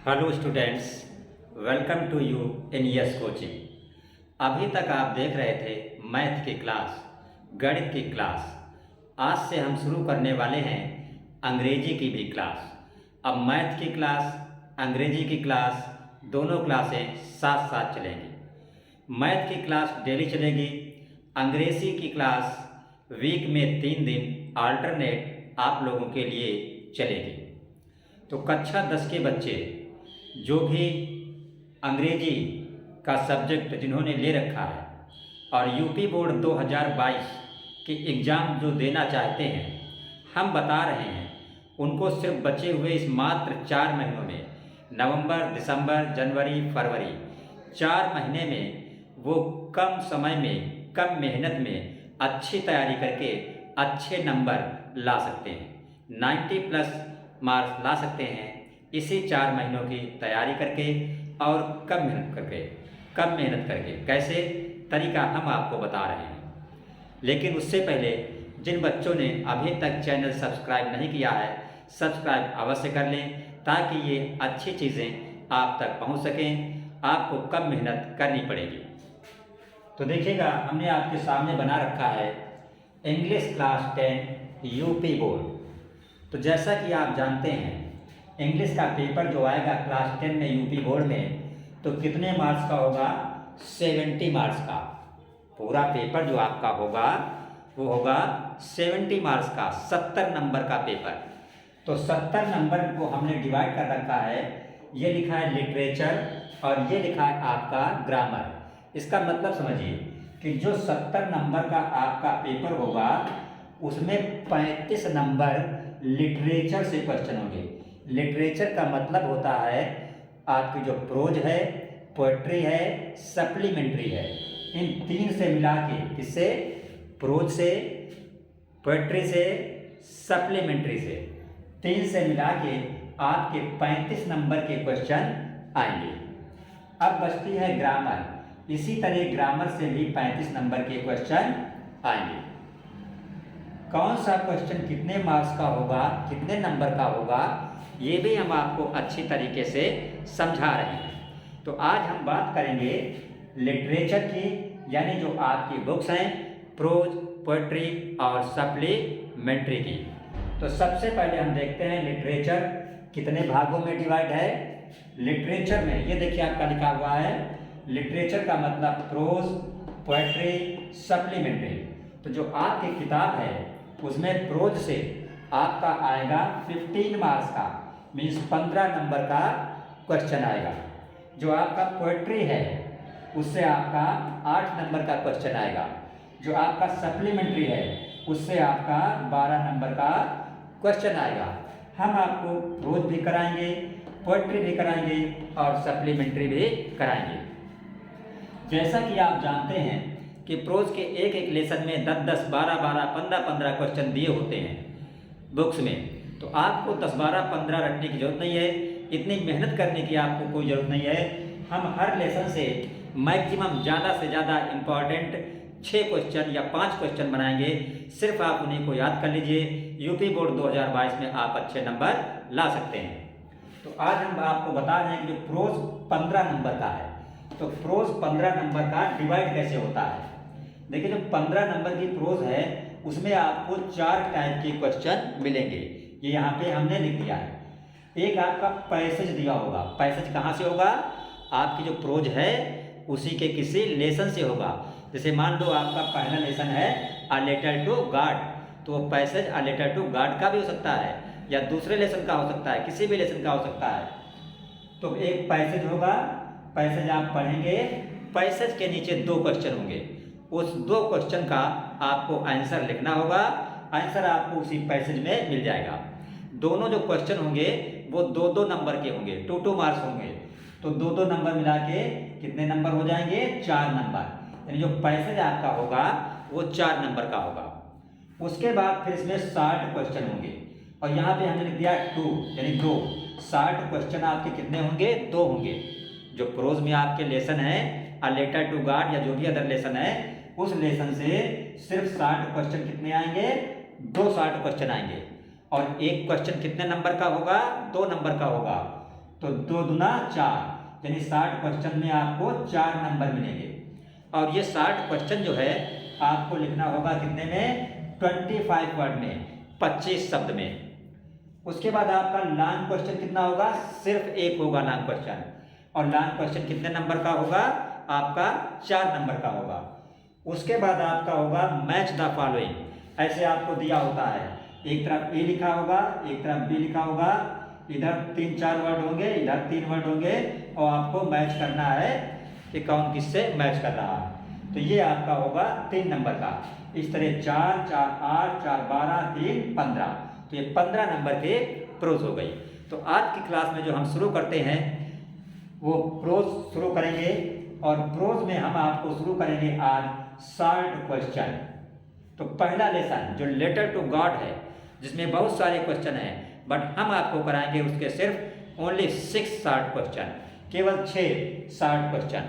Hello students, welcome to you in yes coaching. अभी तक आप देख रहे थे मैथ की क्लास, गणित की क्लास। आज से हम शुरू करने वाले हैं अंग्रेजी की भी क्लास। अब मैथ की क्लास, अंग्रेजी की क्लास, दोनों क्लासें साथ साथ चलेंगी। मैथ की क्लास डेली चलेगी, अंग्रेजी की क्लास वीक में 3 दिन अल्टरनेट आप लोगों के लिए चलेगी। तो कक्षा 10 के बच्चे जो भी अंग्रेजी का सब्जेक्ट जिन्होंने ले रखा है और यूपी बोर्ड 2022 के एग्ज़ाम जो देना चाहते हैं, हम बता रहे हैं उनको सिर्फ बचे हुए इस मात्र 4 महीनों में, नवंबर, दिसंबर, जनवरी, फरवरी, 4 महीने में वो कम समय में, कम मेहनत में अच्छी तैयारी करके अच्छे नंबर ला सकते हैं। 90 प्लस मार्क्स ला सकते हैं इसी 4 महीनों की तैयारी करके और कम मेहनत करके। कैसे तरीका हम आपको बता रहे हैं। लेकिन उससे पहले जिन बच्चों ने अभी तक चैनल सब्सक्राइब नहीं किया है, सब्सक्राइब अवश्य कर लें ताकि ये अच्छी चीज़ें आप तक पहुंच सकें। आपको कम मेहनत करनी पड़ेगी। तो देखिएगा, हमने आपके सामने बना रखा है इंग्लिश क्लास 10 यूपी बोर्ड। तो जैसा कि आप जानते हैं, इंग्लिश का पेपर जो आएगा क्लास 10 में यूपी बोर्ड में, तो कितने मार्क्स का होगा? 70 मार्क्स का। पूरा पेपर जो आपका होगा वो होगा 70 मार्क्स का, 70 नंबर का पेपर। तो 70 नंबर को हमने डिवाइड कर रखा है। ये लिखा है लिटरेचर और ये लिखा है आपका ग्रामर। इसका मतलब समझिए कि जो 70 नंबर का आपका पेपर होगा उसमें 35 नंबर लिटरेचर से क्वेश्चन होंगे। लिटरेचर का मतलब होता है आपकी जो प्रोज है, पोएट्री है, सप्लीमेंट्री है। इन 3 से मिला के, किससे? प्रोज से, पोएट्री से, सप्लीमेंट्री से, 3 से मिला के आपके 35 नंबर के क्वेश्चन आएंगे। अब बचती है ग्रामर। इसी तरह ग्रामर से भी 35 नंबर के क्वेश्चन आएंगे। कौन सा क्वेश्चन कितने मार्क्स का होगा, कितने नंबर का होगा, ये भी हम आपको अच्छी तरीके से समझा रहे हैं। तो आज हम बात करेंगे लिटरेचर की, यानी जो आपकी बुक्स हैं, प्रोज, पोएट्री और सप्लीमेंट्री की। तो सबसे पहले हम देखते हैं लिटरेचर कितने भागों में डिवाइड है। लिटरेचर में ये देखिए आपका लिखा हुआ है, लिटरेचर का मतलब प्रोज, पोएट्री, सप्लीमेंट्री। तो जो आपकी किताब है उसमें प्रोज से आपका आएगा 15 मार्क्स का, मीन्स 15 नंबर का क्वेश्चन आएगा। जो आपका पोएट्री है उससे आपका 8 नंबर का क्वेश्चन आएगा। जो आपका सप्लीमेंट्री है उससे आपका 12 नंबर का क्वेश्चन आएगा। हम आपको प्रोज भी कराएंगे, पोएट्री भी कराएंगे और सप्लीमेंट्री भी कराएंगे। जैसा कि आप जानते हैं कि प्रोज के एक एक लेसन में 10-10, 12-12, 15-15 क्वेश्चन दिए होते हैं बुक्स में। तो आपको 10, 12, 15 रटने की जरूरत नहीं है, इतनी मेहनत करने की आपको कोई ज़रूरत नहीं है। हम हर लेसन से मैक्सिमम ज़्यादा से ज़्यादा इम्पॉर्टेंट 6 क्वेश्चन या 5 क्वेश्चन बनाएंगे। सिर्फ आप उन्हीं को याद कर लीजिए, यूपी बोर्ड 2022 में आप अच्छे नंबर ला सकते हैं। तो आज हम आपको बता रहे हैं कि जो प्रोज 15 नंबर का है, तो प्रोज 15 नंबर का डिवाइड कैसे होता है। देखिए, जो 15 नंबर की प्रोज है उसमें आपको 4 टाइप के क्वेश्चन मिलेंगे। ये यहाँ पे हमने लिख दिया है। एक आपका पैसेज दिया होगा। पैसेज कहाँ से होगा? आपकी जो प्रोज है उसी के किसी लेसन से होगा। जैसे मान लो आपका पहला लेसन है अ लेटर टू गॉड, तो वो passage a letter to God का भी हो सकता है या दूसरे लेसन का हो सकता है, किसी भी लेसन का हो सकता है। तो एक पैसेज होगा, पैसेज आप पढ़ेंगे, पैसेज के नीचे 2 क्वेश्चन होंगे। उस 2 क्वेश्चन का आपको आंसर लिखना होगा। आंसर आपको उसी पैसेज में मिल जाएगा। दोनों जो क्वेश्चन होंगे वो 2-2 नंबर के होंगे, 2-2 मार्क्स होंगे। तो 2-2 नंबर मिला के कितने नंबर हो जाएंगे? 4 नंबर। यानी जो पैसेज आपका होगा वो 4 नंबर का होगा। उसके बाद फिर इसमें 60 क्वेश्चन होंगे और यहाँ पे हमने लिख दिया 2, यानी 2। 60 क्वेश्चन आपके कितने होंगे? 2 होंगे। जो प्रोज में आपके लेसन है अ लेटर टू गॉड या जो भी अदर लेसन है, उस लेसन से सिर्फ 60 क्वेश्चन कितने आएंगे? 2 60 क्वेश्चन आएंगे। और एक क्वेश्चन कितने नंबर का होगा? 2 नंबर का होगा। तो 2 दूना 4, यानी 60 क्वेश्चन में आपको 4 नंबर मिलेंगे। और ये 60 क्वेश्चन जो है आपको लिखना होगा कितने में, 25 वर्ड में, 25 शब्द में। उसके बाद आपका लॉन्ग क्वेश्चन कितना होगा, सिर्फ एक होगा लॉन्ग क्वेश्चन। और लॉन्ग क्वेश्चन कितने नंबर का होगा, आपका 4 नंबर का होगा। उसके बाद आपका होगा मैच द फॉलोइंग। ऐसे आपको दिया होता है, एक तरफ ए लिखा होगा, एक तरफ बी लिखा होगा, इधर 3-4 वर्ड होंगे, इधर 3 वर्ड होंगे, और आपको मैच करना है कि कौन किससे मैच कर रहा है। तो ये आपका होगा 3 नंबर का। इस तरह 4, 4, 8, 4, 12, 3, 15। तो ये 15 नंबर के प्रोज हो गई। तो आज की क्लास में जो हम शुरू करते हैं वो प्रोज शुरू करेंगे, और प्रोज में हम आपको शुरू करेंगे आज शॉर्ट क्वेश्चन। तो पहला लेसन जो लेटर टू गॉड है, जिसमें बहुत सारे क्वेश्चन हैं, बट हम आपको कराएंगे उसके सिर्फ ओनली 6 शॉर्ट क्वेश्चन, केवल 6 शॉर्ट क्वेश्चन।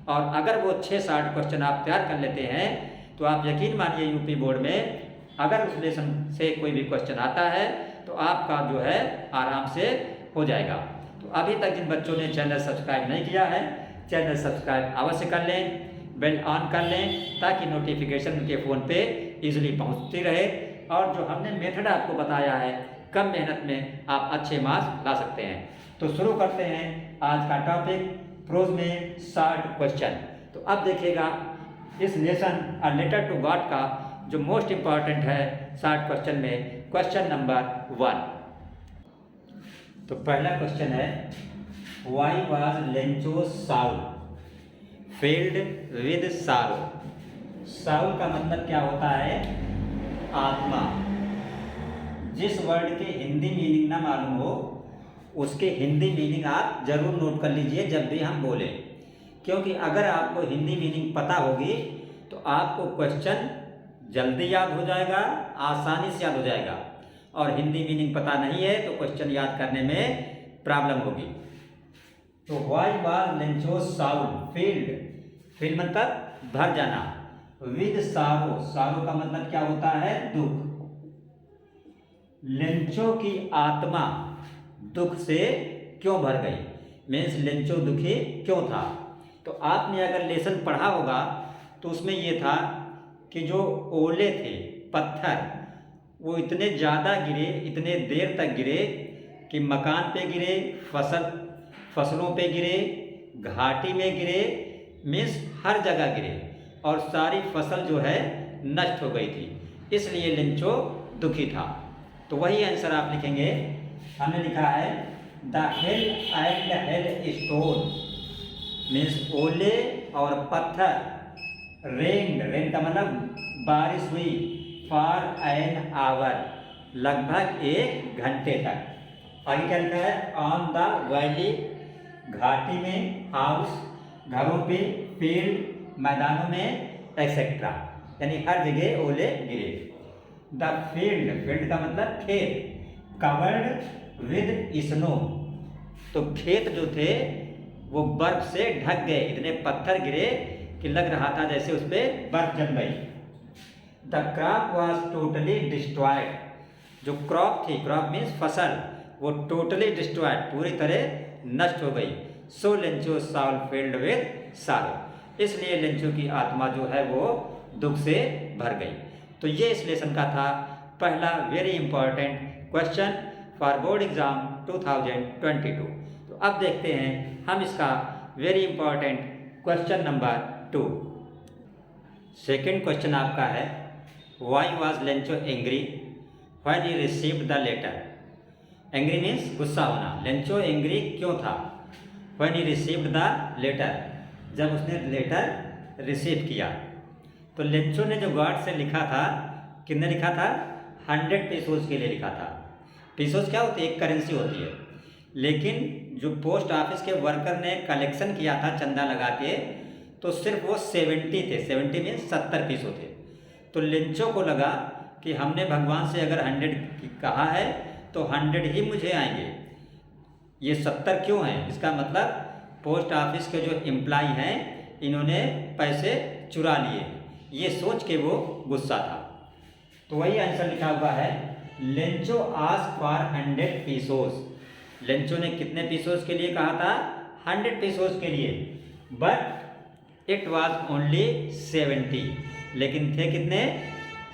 और अगर वो 6 शॉर्ट क्वेश्चन आप तैयार कर लेते हैं तो आप यकीन मानिए यूपी बोर्ड में अगर उस लेसन से कोई भी क्वेश्चन आता है तो आपका जो है आराम से हो जाएगा। तो अभी तक जिन बच्चों ने चैनल सब्सक्राइब नहीं किया है, चैनल सब्सक्राइब अवश्य कर लें, बेल ऑन कर लें, ताकि नोटिफिकेशन उनके फ़ोन पे इजीली पहुंचती रहे। और जो हमने मेथड आपको बताया है, कम मेहनत में आप अच्छे मार्क्स ला सकते हैं। तो शुरू करते हैं आज का टॉपिक, प्रोज में शॉर्ट क्वेश्चन। तो अब देखिएगा इस lesson a letter to God का जो मोस्ट इम्पॉर्टेंट है शॉर्ट क्वेश्चन में, क्वेश्चन नंबर 1। तो पहला क्वेश्चन है, why was Lencho soul filled with sorrow. Soul का मतलब क्या होता है, आत्मा। जिस वर्ड के हिंदी मीनिंग ना मालूम हो उसके हिंदी मीनिंग आप जरूर नोट कर लीजिए जब भी हम बोलें, क्योंकि अगर आपको हिंदी मीनिंग पता होगी तो आपको क्वेश्चन जल्दी याद हो जाएगा, आसानी से याद हो जाएगा। और हिंदी मीनिंग पता नहीं है तो क्वेश्चन याद करने में प्रॉब्लम होगी। तो Y was Lencho soul field, field मतलब भर जाना, विद सारो, सारो का मतलब क्या होता है, दुख। लेंचो की आत्मा दुख से क्यों भर गई, मीन्स लेंचो दुखी क्यों था। तो आपने अगर लेसन पढ़ा होगा तो उसमें ये था कि जो ओले थे, पत्थर, वो इतने ज़्यादा गिरे, इतने देर तक गिरे कि मकान पे गिरे, फसलों पे गिरे, घाटी में गिरे, मीन्स हर जगह गिरे, और सारी फसल जो है नष्ट हो गई थी, इसलिए लेंचो दुखी था। तो वही आंसर आप लिखेंगे। हमने लिखा है the hell and hell stone, means ओले और पत्थर, रेन का मतलब बारिश हुई, फॉर एन आवर, लगभग 1 घंटे तक। आगे क्या लिखा है, ऑन द वैली, घाटी में, हाउस, घरों पे, फील्ड, मैदानों में, एक्सेट्रा, यानी हर जगह ओले गिरे। द फील्ड का मतलब खेत, कवर्ड विद स्नो, तो खेत जो थे वो बर्फ से ढक गए, इतने पत्थर गिरे कि लग रहा था जैसे उस पर बर्फ जम गई। The crop was totally destroyed, जो क्रॉप थी, क्रॉप मीन्स फसल, वो टोटली डिस्ट्रॉयड, पूरी तरह नष्ट हो गई। सो लेंचो साउल फील्ड विद सारो, इसलिए लेंचो की आत्मा जो है वो दुख से भर गई। तो ये इस लेसन का था पहला very important question for board exam 2022। तो अब देखते हैं हम इसका very important question number 2। Second question आपका है, why was Lencho angry when he received the letter. Angry means गुस्सा होना, लेंचो एंग्री क्यों था, when he received the letter, जब उसने लेटर रिसीव किया। तो लेंचो ने जो गॉड से लिखा था, कितने लिखा था, 100 पीसोज के लिए लिखा था। पीसोज क्या होती है, एक करेंसी होती है। लेकिन जो पोस्ट ऑफिस के वर्कर ने कलेक्शन किया था चंदा लगा के, तो सिर्फ वो 70 थे, 70 मीन्स 70 पीसो थे। तो लेंचो को लगा कि हमने भगवान से अगर 100 कहा है तो 100 ही मुझे आएंगे, ये 70 क्यों हैं, इसका मतलब पोस्ट ऑफिस के जो एम्प्लॉय हैं इन्होंने पैसे चुरा लिए, ये सोच के वो गुस्सा था। तो वही आंसर लिखा हुआ है, Lencho ask for 100 pesos, Lencho ने कितने पीसोस के लिए कहा था? 100 पीसोस के लिए, बट इट वॉज ओनली 70, लेकिन थे कितने?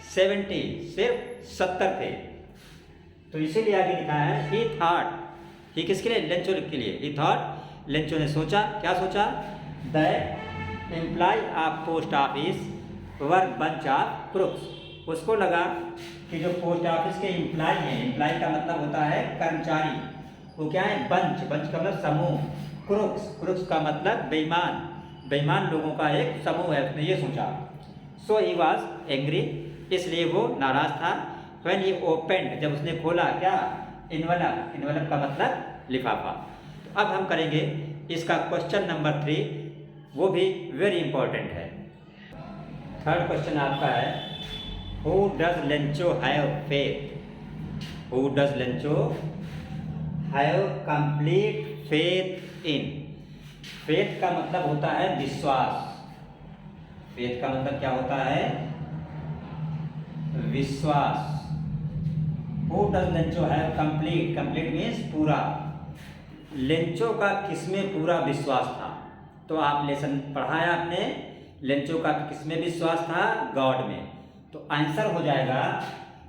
70, सिर्फ 70 थे। तो इसीलिए आगे लिखा है ही थॉट, ही किसके लिए? लेंचो के लिए। ही थॉट, लेंचो ने सोचा, क्या सोचा? That employ of post office were bunch of crooks, उसको लगा कि जो पोस्ट ऑफिस के एम्प्लॉय हैं, एम्प्लॉय का मतलब होता है कर्मचारी, वो क्या है? बंच, बंच का मतलब समूह, क्रुक्स, क्रुक्स का मतलब बेईमान, बेईमान लोगों का एक समूह है, उसने ये सोचा। सो ही वॉज एंग्री, इसलिए वो नाराज था। व्हेन ही ओपेंड, जब उसने खोला क्या? इनवलप, इनवलप का मतलब लिफाफा। तो अब हम करेंगे इसका क्वेश्चन नंबर 3, वो भी वेरी इंपॉर्टेंट है। थर्ड क्वेश्चन आपका है, who does Lencho have faith? Who does Lencho have complete faith in? Faith का मतलब होता है विश्वास, फेथ का मतलब क्या होता है? विश्वास। Who does Lencho have complete, complete means पूरा। लेंचो का किसमें पूरा विश्वास था? तो आप लेसन पढ़ाया आपने, लेंचो का किसमें विश्वास था? गॉड में। तो आंसर हो जाएगा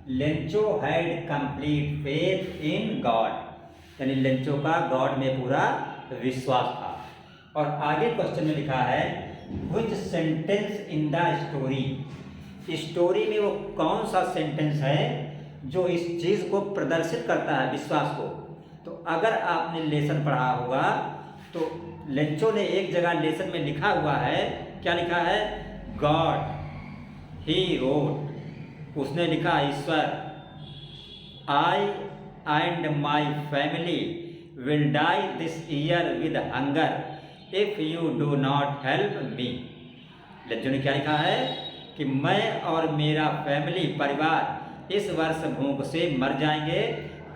Lencho had complete faith in God, यानी लेंचो का गॉड में पूरा विश्वास था। और आगे क्वेश्चन में लिखा है which sentence in the story, story में वो कौन सा सेंटेंस है जो इस चीज को प्रदर्शित करता है, विश्वास को। तो अगर आपने लेसन पढ़ा होगा तो लेंचो ने एक जगह लेसन में लिखा हुआ है, क्या लिखा है? गॉड ही रोट, उसने लिखा ईश्वर, I and my family will die this year with hunger if you do not help me. Lencho ने क्या लिखा है कि मैं और मेरा फैमिली, परिवार इस वर्ष भूख से मर जाएंगे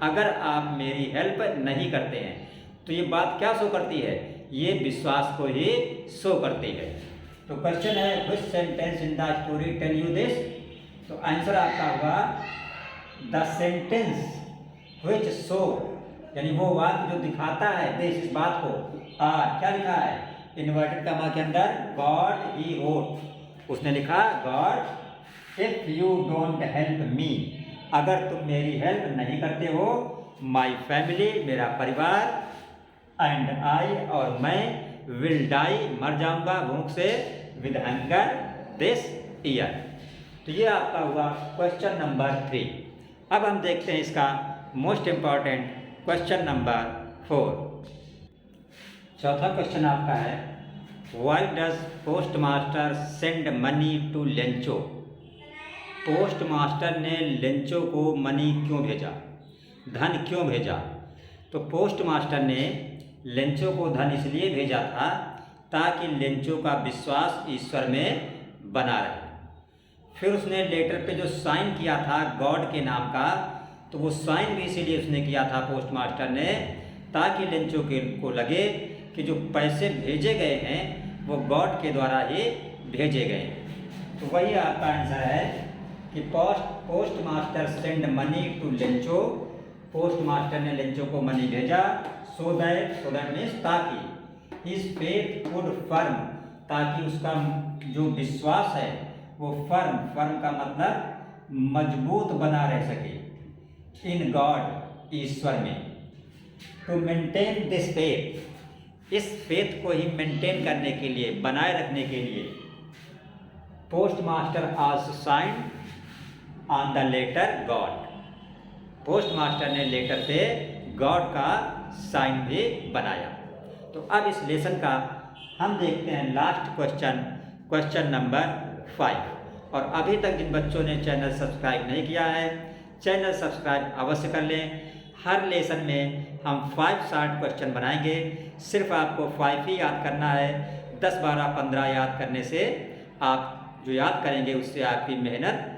अगर आप मेरी हेल्प नहीं करते हैं। तो ये बात क्या शो करती है? ये विश्वास को ही शो करती है। तो क्वेश्चन है which sentence in the story tell you this? तो आंसर आपका होगा द सेंटेंस व्हिच शो, यानी वो वाक्य जो दिखाता है दिस, इस बात को। क्या लिखा है? इन्वर्टेड कॉमा के अंदर गॉड ही रोट, उसने लिखा God if you don't help me, अगर तुम मेरी हेल्प नहीं करते हो, माई फैमिली, मेरा परिवार, एंड आई, और मैं, विल डाई, मर जाऊंगा भूख से, विद हंगर दिस ईयर। तो ये आपका हुआ क्वेश्चन नंबर 3। अब हम देखते हैं इसका मोस्ट इंपॉर्टेंट क्वेश्चन नंबर 4। चौथा क्वेश्चन आपका है why does postmaster send money to Lencho? Postmaster ने लेंचो को मनी क्यों भेजा, धन क्यों भेजा? तो पोस्ट मास्टर ने लेंचो को धन इसलिए भेजा था ताकि लेंचो का विश्वास ईश्वर में बना रहे। फिर उसने लेटर पे जो साइन किया था गॉड के नाम का, तो वो साइन भी इसीलिए उसने किया था पोस्ट मास्टर ने, ताकि लेंचो को लगे कि जो पैसे भेजे गए हैं वो गॉड के द्वारा ही भेजे गए। तो वही आपका आंसर है कि postmaster send money to Lencho, postmaster ने लेंचो को मनी भेजा, सो दैट मीन्स ताकि, हिज फेथ वुड फर्म, ताकि उसका जो विश्वास है वो फर्म, फर्म का मतलब मजबूत बना रह सके, इन गॉड, ईश्वर में। टू मेंटेन दिस फेथ, इस फेथ को ही मेंटेन करने के लिए, बनाए रखने के लिए, postmaster also sign on the letter God, postmaster ने लेटर पे गॉड का साइन भी बनाया। तो अब इस लेसन का हम देखते हैं लास्ट क्वेश्चन, क्वेश्चन नंबर 5। और अभी तक जिन बच्चों ने चैनल सब्सक्राइब नहीं किया है, चैनल सब्सक्राइब अवश्य कर लें। हर लेसन में हम 5 शॉर्ट क्वेश्चन बनाएंगे, सिर्फ आपको 5 ही याद करना है। 10, 12, 15 याद करने से आप जो याद करेंगे उससे आपकी मेहनत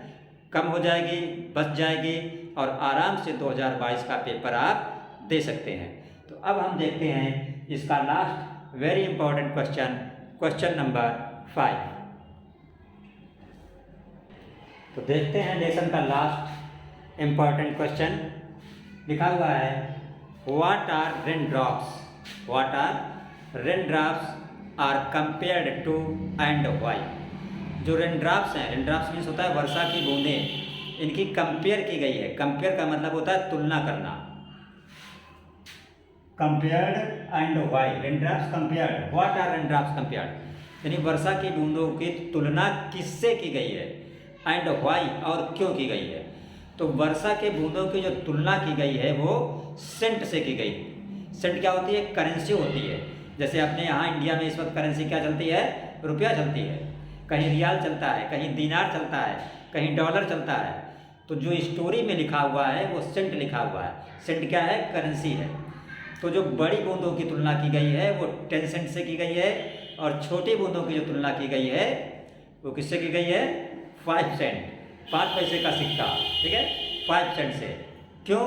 कम हो जाएगी, बच जाएगी, और आराम से 2022 का पेपर आप दे सकते हैं। तो अब हम देखते हैं इसका last very important question, question number 5। तो देखते हैं लेसन का लास्ट इंपॉर्टेंट क्वेश्चन। लिखा हुआ है What are raindrops? What are raindrops are compared to and why? जो रेनड्रॉप्स हैं, रेनड्रॉप्स मीन्स होता है वर्षा की बूंदें, इनकी कंपेयर की गई है। कंपेयर का मतलब होता है तुलना करना। Compared and why, raindrops compared, what are raindrops compared, यानी वर्षा की बूंदों की तुलना किससे की गई है, एंड वाई और क्यों की गई है। तो वर्षा के बूंदों की जो तुलना की गई है वो सेंट से की गई। सेंट क्या होती है? करेंसी होती है। जैसे अपने यहाँ इंडिया में इस वक्त करेंसी क्या चलती है? रुपया चलती है। कहीं रियाल चलता है, कहीं दीनार चलता है, कहीं डॉलर चलता है। तो जो स्टोरी में लिखा हुआ है वो सेंट लिखा हुआ है। सेंट क्या है? करेंसी है। तो जो बड़ी बूंदों की तुलना की गई है वो 10 सेंट से की गई है, और छोटी बूंदों की जो तुलना की गई है वो किससे की गई है? 5 सेंट, 5 पैसे का सिक्का, ठीक है, 5 सेंट से। क्यों?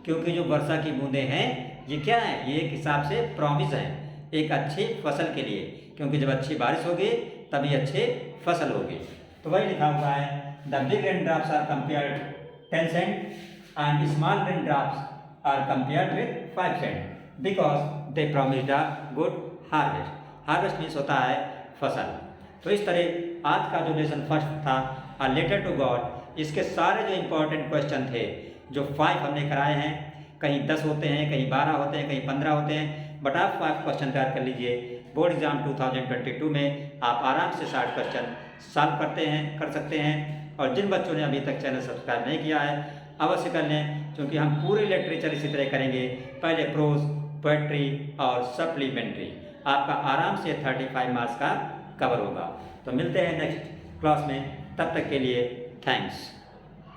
क्योंकि जो वर्षा की बूंदें हैं ये क्या है? ये एक हिसाब से प्रॉमिस है एक अच्छी फसल के लिए, क्योंकि जब अच्छी बारिश होगी तभी अच्छी फसल होगी। तो वही लिखा हुआ है, the big raindrops are compared 10 cent and small raindrops are compared with 5 cent because they promised a good harvest. Harvest means होता है फसल। तो इस तरह आज का जो लेसन फर्स्ट था, अ लेटर टू गॉड, इसके सारे जो इंपॉर्टेंट क्वेश्चन थे, जो 5 हमने कराए हैं, कहीं 10 होते हैं, कहीं 12 होते हैं, कहीं 15 होते हैं, बट आप 5 क्वेश्चन तैयार कर लीजिए। बोर्ड एग्जाम 2022 में आप आराम से 60 क्वेश्चन सॉल्व कर सकते हैं। और जिन बच्चों ने अभी तक चैनल सब्सक्राइब नहीं किया है अवश्य कर लें, क्योंकि हम पूरी लिटरेचर इसी तरह करेंगे। पहले प्रोज, पोएट्री और सप्लीमेंट्री, आपका आराम से 35 मार्क्स का कवर होगा। तो मिलते हैं नेक्स्ट क्लास में, तब तक के लिए थैंक्स।